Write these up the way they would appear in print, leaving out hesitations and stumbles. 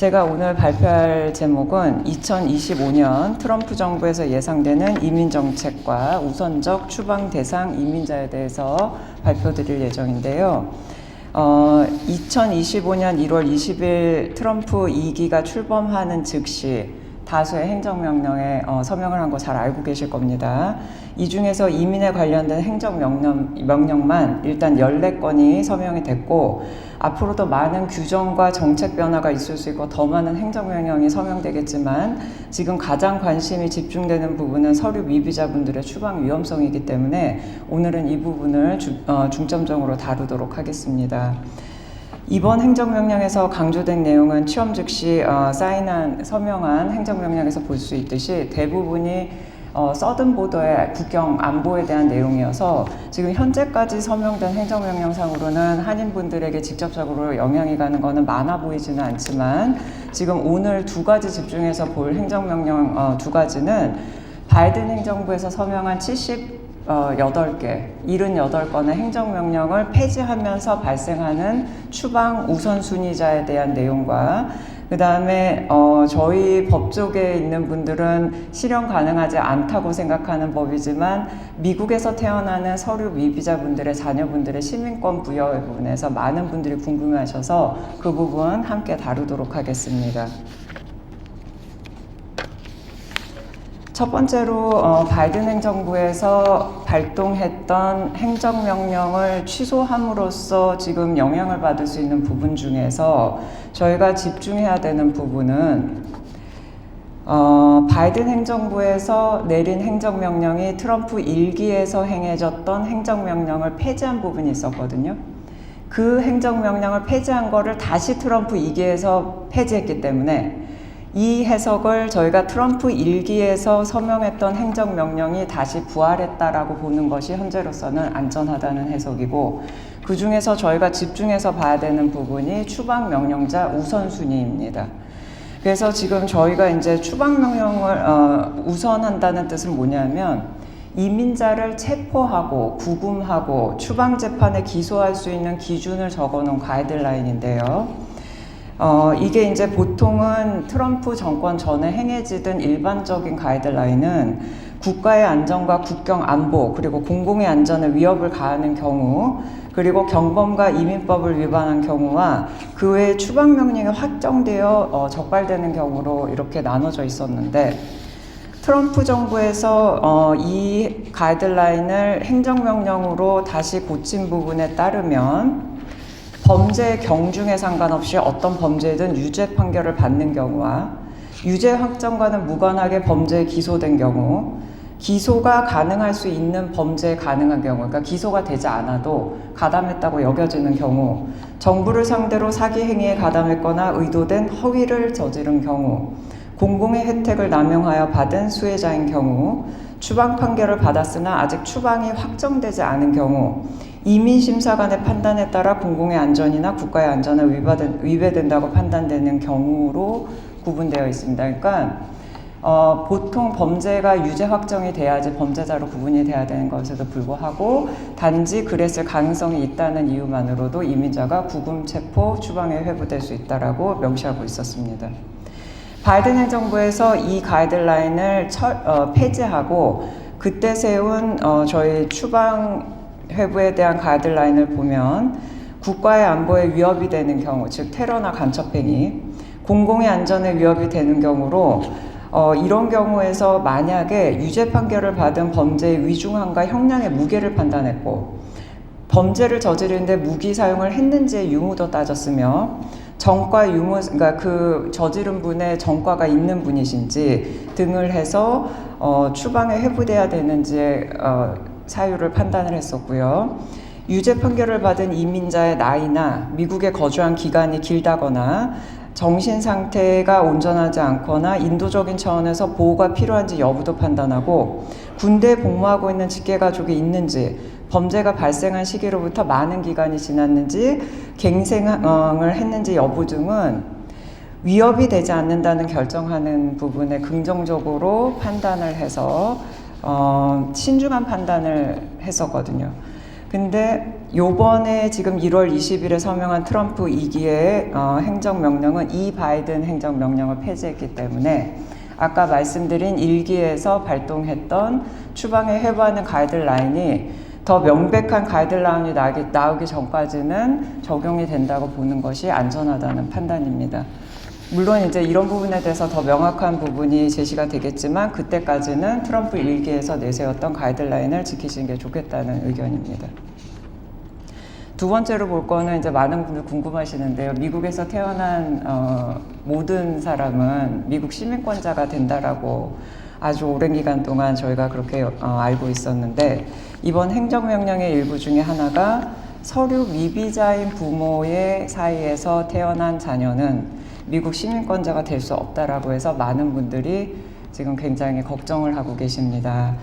제가 오늘 발표할 제목은 2025년 트럼프 정부에서 예상되는 이민 정책과 우선적 추방 대상 이민자에 대해서 발표드릴 예정인데요. 2025년 1월 20일 트럼프 2기가 출범하는 즉시 다수의 행정명령에 서명을 한 거 잘 알고 계실 겁니다. 이 중에서 이민에 관련된 행정명령만 일단 14건이 서명이 됐고, 앞으로도 많은 규정과 정책 변화가 있을 수 있고 더 많은 행정명령이 서명되겠지만, 지금 가장 관심이 집중되는 부분은 서류 미비자분들의 추방 위험성이기 때문에 오늘은 이 부분을 중점적으로 다루도록 하겠습니다. 이번 행정명령에서 강조된 내용은 취업 즉시 서명한 행정명령에서 볼 수 있듯이 대부분이 서든 보더의 국경 안보에 대한 내용이어서 지금 현재까지 서명된 행정명령상으로는 한인분들에게 직접적으로 영향이 가는 것은 많아 보이지는 않지만, 지금 오늘 두 가지 집중해서 볼 행정명령 두 가지는 바이든 행정부에서 서명한 78건의 행정명령을 폐지하면서 발생하는 추방 우선순위자에 대한 내용과, 그 다음에 저희 법조계에 있는 분들은 실현 가능하지 않다고 생각하는 법이지만 미국에서 태어나는 서류 미비자분들의 자녀분들의 시민권 부여의 부분에서 많은 분들이 궁금해하셔서 그 부분 함께 다루도록 하겠습니다. 첫 번째로 바이든 행정부에서 발동했던 행정명령을 취소함으로써 지금 영향을 받을 수 있는 부분 중에서 저희가 집중해야 되는 부분은 바이든 행정부에서 내린 행정명령이 트럼프 1기에서 행해졌던 행정명령을 폐지한 부분이 있었거든요. 그 행정명령을 폐지한 거를 다시 트럼프 2기에서 폐지했기 때문에 이 해석을 저희가 트럼프 1기에서 서명했던 행정명령이 다시 부활했다라고 보는 것이 현재로서는 안전하다는 해석이고, 그 중에서 저희가 집중해서 봐야 되는 부분이 추방명령자 우선순위입니다. 그래서 지금 저희가 이제 추방명령을 우선한다는 뜻은 뭐냐면, 이민자를 체포하고 구금하고 추방재판에 기소할 수 있는 기준을 적어놓은 가이드라인인데요. 이게 이제 보통은 트럼프 정권 전에 행해지던 일반적인 가이드라인은 국가의 안전과 국경 안보, 그리고 공공의 안전에 위협을 가하는 경우, 그리고 경범과 이민법을 위반한 경우와 그 외에 추방명령이 확정되어 적발되는 경우로 이렇게 나눠져 있었는데, 트럼프 정부에서 이 가이드라인을 행정명령으로 다시 고친 부분에 따르면 범죄의 경중에 상관없이 어떤 범죄든 유죄 판결을 받는 경우와 유죄 확정과는 무관하게 범죄에 기소된 경우, 기소가 가능할 수 있는 범죄에 가능한 경우, 그러니까 기소가 되지 않아도 가담했다고 여겨지는 경우, 정부를 상대로 사기 행위에 가담했거나 의도된 허위를 저지른 경우, 공공의 혜택을 남용하여 받은 수혜자인 경우, 추방 판결을 받았으나 아직 추방이 확정되지 않은 경우, 이민심사관의 판단에 따라 공공의 안전이나 국가의 안전에 위배된다고 판단되는 경우로 구분되어 있습니다. 그러니까 보통 범죄가 유죄 확정이 돼야지 범죄자로 구분이 돼야 되는 것에도 불구하고 단지 그랬을 가능성이 있다는 이유만으로도 이민자가 구금, 체포, 추방에 회부될 수 있다라고 명시하고 있었습니다. 바이든 행정부에서 이 가이드라인을 폐지하고 그때 세운 저희 추방 회부에 대한 가이드라인을 보면, 국가의 안보에 위협이 되는 경우, 즉 테러나 간첩행위, 공공의 안전에 위협이 되는 경우로 이런 경우에서 만약에 유죄 판결을 받은 범죄의 위중함과 형량의 무게를 판단했고, 범죄를 저지르는데 무기 사용을 했는지의 유무도 따졌으며, 전과 유무, 그러니까 그 저지른 분의 전과가 있는 분이신지 등을 해서 추방에 회부돼야 되는지의 사유를 판단을 했었고요. 유죄 판결을 받은 이민자의 나이나 미국에 거주한 기간이 길다거나 정신 상태가 온전하지 않거나 인도적인 차원에서 보호가 필요한지 여부도 판단하고, 군대에 복무하고 있는 직계가족이 있는지, 범죄가 발생한 시기로부터 많은 기간이 지났는지, 갱생을 했는지 여부 등은 위협이 되지 않는다는 결정하는 부분에 긍정적으로 판단을 해서 신중한 판단을 했었거든요. 근데 요번에 지금 1월 20일에 서명한 트럼프 2기의 행정명령은 이 바이든 행정명령을 폐지했기 때문에 아까 말씀드린 1기에서 발동했던 추방에 해부하는 가이드라인이 더 명백한 가이드라인이 나오기 전까지는 적용이 된다고 보는 것이 안전하다는 판단입니다. 물론 이제 이런 부분에 대해서 더 명확한 부분이 제시가 되겠지만 그때까지는 트럼프 1기에서 내세웠던 가이드라인을 지키시는 게 좋겠다는 의견입니다. 두 번째로 볼 거는 이제 많은 분들 궁금하시는데요. 미국에서 태어난 모든 사람은 미국 시민권자가 된다라고 아주 오랜 기간 동안 저희가 그렇게 알고 있었는데 이번 행정명령의 일부 중에 하나가 서류 미비자인 부모의 사이에서 태어난 자녀는 미국 시민권자가 될 수 없다라고 해서 많은 분들이 지금 굉장히 걱정을 하고 계십니다.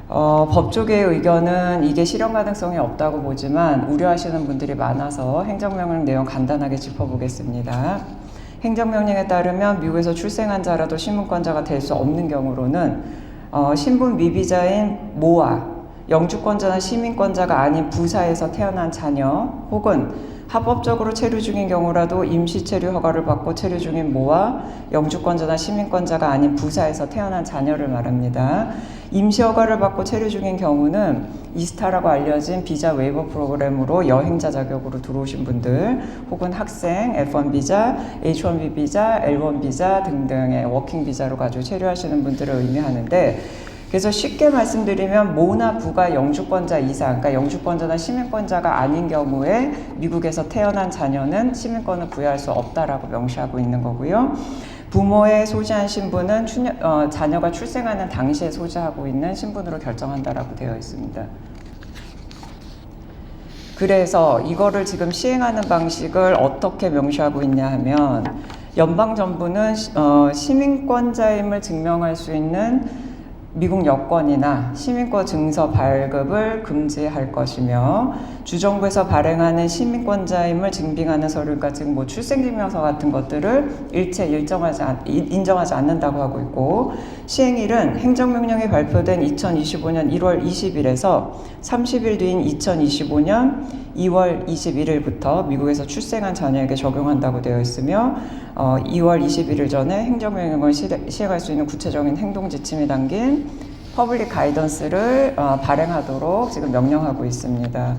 법조계의 의견은 이게 실현 가능성이 없다고 보지만 우려하시는 분들이 많아서 행정명령 내용 간단하게 짚어보겠습니다. 행정명령에 따르면 미국에서 출생한 자라도 시민권자가 될 수 없는 경우로는 신분 미비자인 모아, 영주권자나 시민권자가 아닌 부사에서 태어난 자녀 혹은 합법적으로 체류 중인 경우라도 임시 체류 허가를 받고 체류 중인 모아, 영주권자나 시민권자가 아닌 부사에서 태어난 자녀를 말합니다. 임시 허가를 받고 체류 중인 경우는 이스타라고 알려진 비자 웨이버 프로그램으로 여행자 자격으로 들어오신 분들 혹은 학생, F1 비자, H1B 비자, L1 비자 등등의 워킹 비자로 가지고 체류하시는 분들을 의미하는데 그래서 쉽게 말씀드리면 모나 부가 영주권자 이상, 그러니까 영주권자나 시민권자가 아닌 경우에 미국에서 태어난 자녀는 시민권을 부여할 수 없다라고 명시하고 있는 거고요. 부모의 소지한 신분은 자녀가 출생하는 당시에 소지하고 있는 신분으로 결정한다라고 되어 있습니다. 그래서 이거를 지금 시행하는 방식을 어떻게 명시하고 있냐 하면 연방정부는 시민권자임을 증명할 수 있는 미국 여권이나 시민권 증서 발급을 금지할 것이며 주정부에서 발행하는 시민권자임을 증빙하는 서류가 지금 뭐 출생증명서 같은 것들을 일체 인정하지 않는다고 하고 있고 시행일은 행정명령이 발표된 2025년 1월 20일에서 30일 뒤인 2025년 2월 21일부터 미국에서 출생한 자녀에게 적용한다고 되어 있으며 2월 21일 전에 행정명령을 시행할 수 있는 구체적인 행동지침이 담긴 퍼블릭 가이던스를 발행하도록 지금 명령하고 있습니다.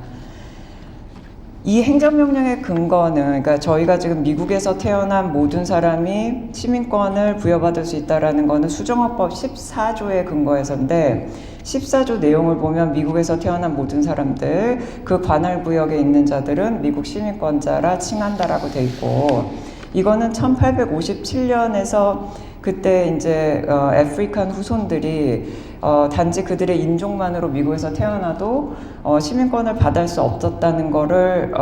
이 행정명령의 근거는 그러니까 저희가 지금 미국에서 태어난 모든 사람이 시민권을 부여받을 수 있다는 것은 수정헌법 14조의 근거에서인데 14조 내용을 보면 미국에서 태어난 모든 사람들 그 관할 구역에 있는 자들은 미국 시민권자라 칭한다라고 돼 있고 이거는 1857년에서 그때 이제 아프리칸 후손들이 단지 그들의 인종만으로 미국에서 태어나도 시민권을 받을 수 없었다는 거를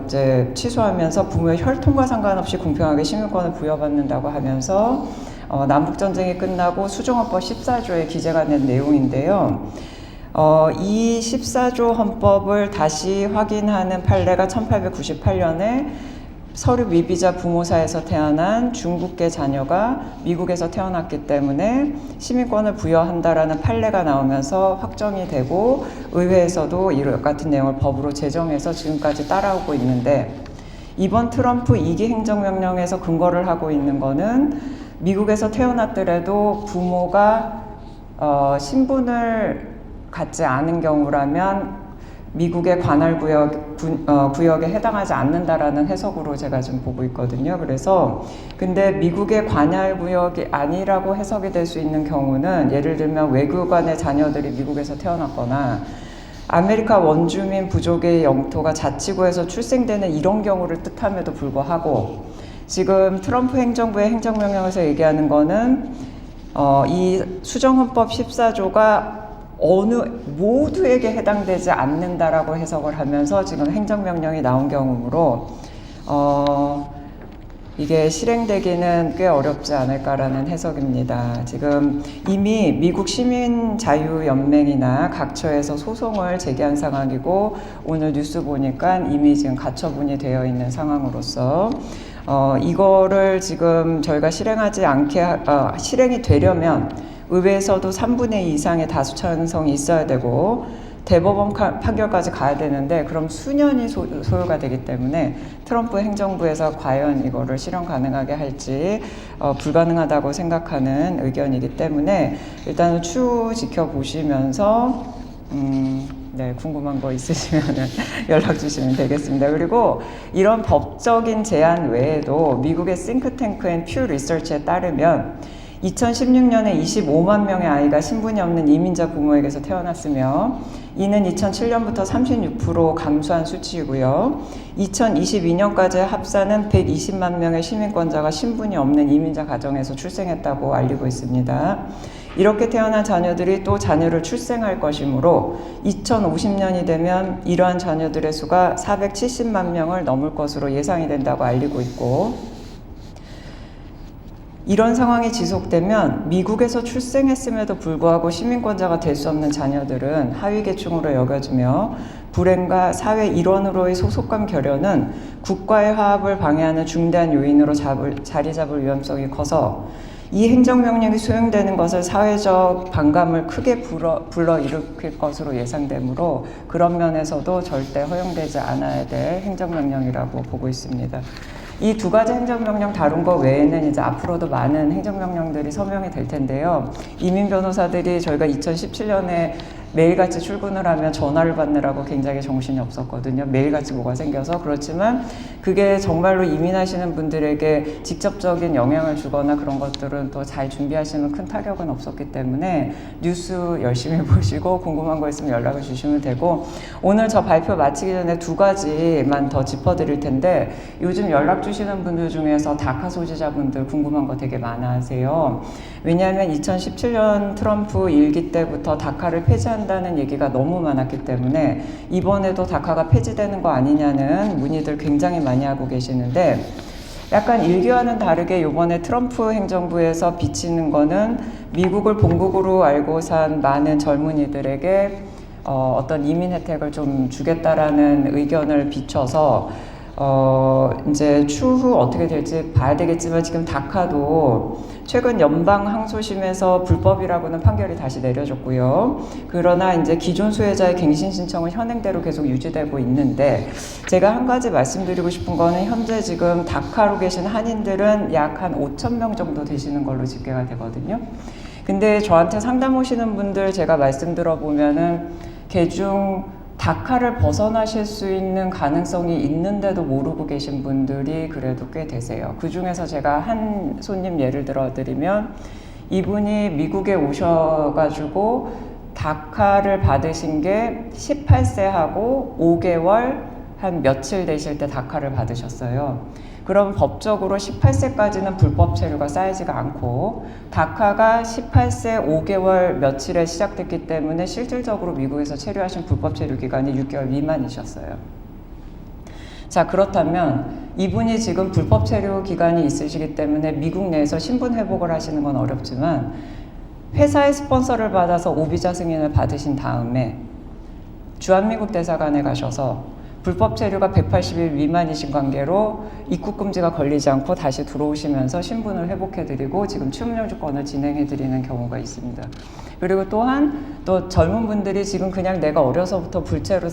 이제 취소하면서 부모의 혈통과 상관없이 공평하게 시민권을 부여받는다고 하면서 남북전쟁이 끝나고 수정헌법 14조에 기재가 된 내용인데요. 이 14조 헌법을 다시 확인하는 판례가 1898년에 서류 미비자 부모사에서 태어난 중국계 자녀가 미국에서 태어났기 때문에 시민권을 부여한다라는 판례가 나오면서 확정이 되고 의회에서도 이 같은 내용을 법으로 제정해서 지금까지 따라오고 있는데 이번 트럼프 2기 행정명령에서 근거를 하고 있는 거는 미국에서 태어났더라도 부모가 신분을 갖지 않은 경우라면 미국의 관할 구역에 해당하지 않는다라는 해석으로 제가 지금 보고 있거든요. 그래서 근데 미국의 관할 구역이 아니라고 해석이 될 수 있는 경우는 예를 들면 외교관의 자녀들이 미국에서 태어났거나 아메리카 원주민 부족의 영토가 자치구에서 출생되는 이런 경우를 뜻함에도 불구하고 지금 트럼프 행정부의 행정명령에서 얘기하는 거는 이 수정헌법 14조가 모두에게 해당되지 않는다라고 해석을 하면서 지금 행정명령이 나온 경우로 이게 실행되기는 꽤 어렵지 않을까라는 해석입니다. 지금 이미 미국 시민자유연맹이나 각처에서 소송을 제기한 상황이고 오늘 뉴스 보니까 이미 지금 가처분이 되어 있는 상황으로서 이거를 지금 저희가 실행이 되려면 의회에서도 3분의 2 이상의 다수 찬성이 있어야 되고 대법원 판결까지 가야 되는데 그럼 수년이 소요가 되기 때문에 트럼프 행정부에서 과연 이거를 실현 가능하게 할지 불가능하다고 생각하는 의견이기 때문에 일단은 추후 지켜보시면서 네, 궁금한 거 있으시면 연락 주시면 되겠습니다. 그리고 이런 법적인 제한 외에도 미국의 싱크탱크 앤 퓨 리서치에 따르면 2016년에 25만 명의 아이가 신분이 없는 이민자 부모에게서 태어났으며 이는 2007년부터 36% 감소한 수치이고요. 2022년까지 합산은 120만 명의 시민권자가 신분이 없는 이민자 가정에서 출생했다고 알리고 있습니다. 이렇게 태어난 자녀들이 또 자녀를 출생할 것이므로 2050년이 되면 이러한 자녀들의 수가 470만 명을 넘을 것으로 예상이 된다고 알리고 있고, 이런 상황이 지속되면 미국에서 출생했음에도 불구하고 시민권자가 될 수 없는 자녀들은 하위계층으로 여겨지며 불행과 사회 일원으로의 소속감 결여는 국가의 화합을 방해하는 중대한 요인으로 자리 잡을 위험성이 커서 이 행정명령이 수행되는 것을 사회적 반감을 크게 불러일으킬 것으로 예상되므로 그런 면에서도 절대 허용되지 않아야 될 행정명령이라고 보고 있습니다. 이 두 가지 행정명령 다룬 거 외에는 이제 앞으로도 많은 행정명령들이 서명이 될 텐데요. 이민 변호사들이 저희가 2017년에 매일같이 출근을 하면 전화를 받느라고 굉장히 정신이 없었거든요. 매일같이 뭐가 생겨서. 그렇지만 그게 정말로 이민하시는 분들에게 직접적인 영향을 주거나 그런 것들은 또 잘 준비하시면 큰 타격은 없었기 때문에 뉴스 열심히 보시고 궁금한 거 있으면 연락을 주시면 되고, 오늘 저 발표 마치기 전에 두 가지만 더 짚어드릴 텐데, 요즘 연락 주시는 분들 중에서 다카 소지자분들 궁금한 거 되게 많아 하세요. 왜냐하면 2017년 트럼프 일기 때부터 다카를 폐지한다는 얘기가 너무 많았기 때문에 이번에도 다카가 폐지되는 거 아니냐는 문의들 굉장히 많이 하고 계시는데, 약간 일기와는 다르게 이번에 트럼프 행정부에서 비치는 거는 미국을 본국으로 알고 산 많은 젊은이들에게 어떤 이민 혜택을 좀 주겠다라는 의견을 비춰서 이제 추후 어떻게 될지 봐야 되겠지만, 지금 다카도 최근 연방 항소심에서 불법이라고는 판결이 다시 내려졌고요. 그러나 이제 기존 수혜자의 갱신 신청은 현행대로 계속 유지되고 있는데, 제가 한 가지 말씀드리고 싶은 거는 현재 지금 다카로 계신 한인들은 약 한 5,000명 정도 되시는 걸로 집계가 되거든요. 근데 저한테 상담 오시는 분들 제가 말씀 들어보면은 개중 다카를 벗어나실 수 있는 가능성이 있는데도 모르고 계신 분들이 그래도 꽤 되세요. 그 중에서 제가 한 손님 예를 들어 드리면, 이분이 미국에 오셔가지고 다카를 받으신 게 18세하고 5개월 한 며칠 되실 때 다카를 받으셨어요. 그럼 법적으로 18세까지는 불법 체류가 쌓이지가 않고, 다카가 18세 5개월 며칠에 시작됐기 때문에 실질적으로 미국에서 체류하신 불법 체류 기간이 6개월 미만이셨어요. 자, 그렇다면 이분이 지금 불법 체류 기간이 있으시기 때문에 미국 내에서 신분 회복을 하시는 건 어렵지만, 회사의 스폰서를 받아서 오비자 승인을 받으신 다음에 주한미국 대사관에 가셔서 불법 체류가 180일 미만이신 관계로 입국 금지가 걸리지 않고 다시 들어오시면서 신분을 회복해드리고 지금 취업요건을 진행해드리는 경우가 있습니다. 그리고 또한 또 젊은 분들이 지금 그냥 내가 어려서부터 불체로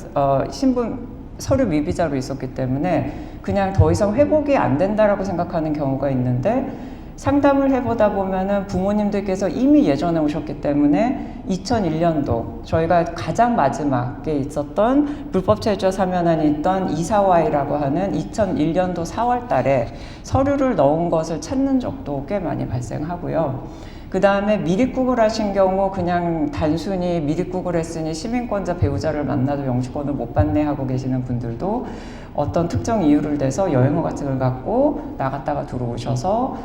신분 서류 미비자로 있었기 때문에 그냥 더 이상 회복이 안 된다라고 생각하는 경우가 있는데, 상담을 해보다 보면은 부모님들께서 이미 예전에 오셨기 때문에 2001년도 저희가 가장 마지막에 있었던 불법 체류자 사면안이 있던 이사와이라고 하는 2001년도 4월 달에 서류를 넣은 것을 찾는 적도 꽤 많이 발생하고요. 그 다음에 미립국을 하신 경우 그냥 단순히 미립국을 했으니 시민권자 배우자를 만나도 영주권을 못 받네 하고 계시는 분들도 어떤 특정 이유를 대서 여행허 같은 걸 갖고 나갔다가 들어오셔서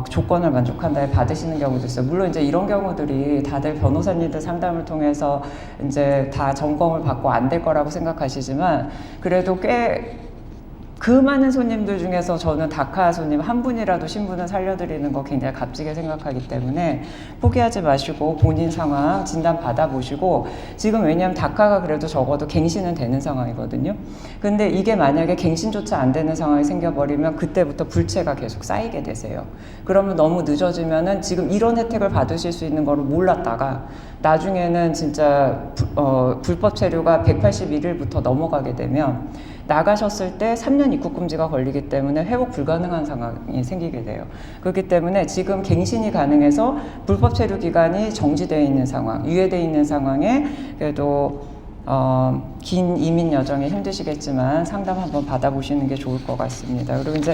조건을 만족한다에 받으시는 경우도 있어요. 물론 이제 이런 경우들이 다들 변호사님들 상담을 통해서 이제 다 점검을 받고 안 될 거라고 생각하시지만, 그래도 꽤 그 많은 손님들 중에서 저는 다카 손님 한 분이라도 신분을 살려드리는 거 굉장히 값지게 생각하기 때문에 포기하지 마시고 본인 상황 진단 받아보시고, 지금 왜냐하면 다카가 그래도 적어도 갱신은 되는 상황이거든요. 근데 이게 만약에 갱신조차 안 되는 상황이 생겨버리면 그때부터 불체가 계속 쌓이게 되세요. 그러면 너무 늦어지면은 지금 이런 혜택을 받으실 수 있는 거를 몰랐다가 나중에는 진짜 불법 체류가 181일부터 넘어가게 되면 나가셨을 때 3년 입국금지가 걸리기 때문에 회복 불가능한 상황이 생기게 돼요. 그렇기 때문에 지금 갱신이 가능해서 불법 체류 기간이 정지되어 있는 상황, 유예되어 있는 상황에 그래도 긴 이민 여정이 힘드시겠지만 상담 한번 받아보시는 게 좋을 것 같습니다. 그리고 이제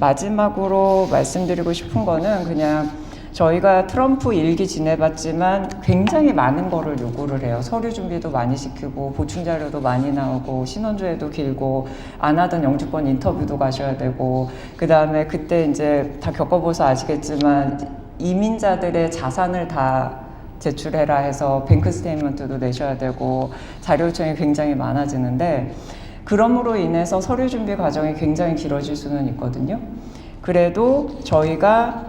마지막으로 말씀드리고 싶은 거는 그냥 저희가 트럼프 일기 지내봤지만 굉장히 많은 거를 요구를 해요. 서류 준비도 많이 시키고 보충 자료도 많이 나오고 신원조회도 길고 안 하던 영주권 인터뷰도 가셔야 되고, 그 다음에 그때 이제 다 겪어보셔서 아시겠지만 이민자들의 자산을 다 제출해라 해서 뱅크 스테이트먼트도 내셔야 되고 자료 요청이 굉장히 많아지는데, 그럼으로 인해서 서류 준비 과정이 굉장히 길어질 수는 있거든요. 그래도 저희가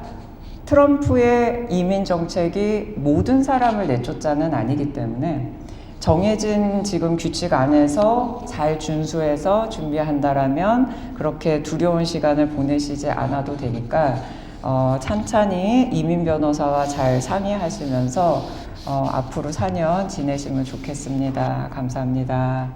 트럼프의 이민 정책이 모든 사람을 내쫓자는 아니기 때문에 정해진 지금 규칙 안에서 잘 준수해서 준비한다라면 그렇게 두려운 시간을 보내시지 않아도 되니까 찬찬히 이민 변호사와 잘 상의하시면서 앞으로 4년 지내시면 좋겠습니다. 감사합니다.